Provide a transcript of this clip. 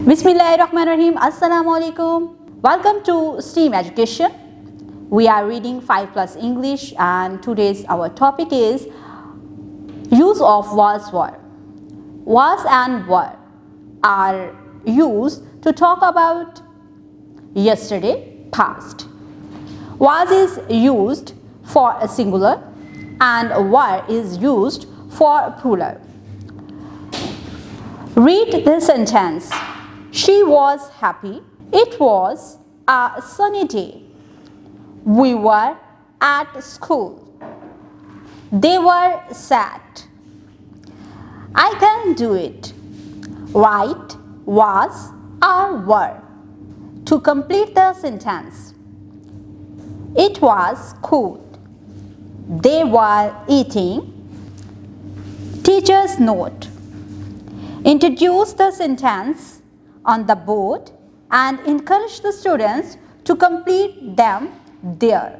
Bismillahirrahmanirrahim. Assalamu alaikum. Welcome to STEAM Education. We are reading 5 plus English and today's our topic is use of was were. Was and were are used to talk about yesterday, past. Was is used for a singular and were is used for plural. Read the sentence. She was happy. It was a sunny day. We were at school. They were sad. I can do it. Write was or were to complete the sentence. It was cold. They were eating. Teacher's note. Introduce the sentence on the board and encourage the students to complete them there.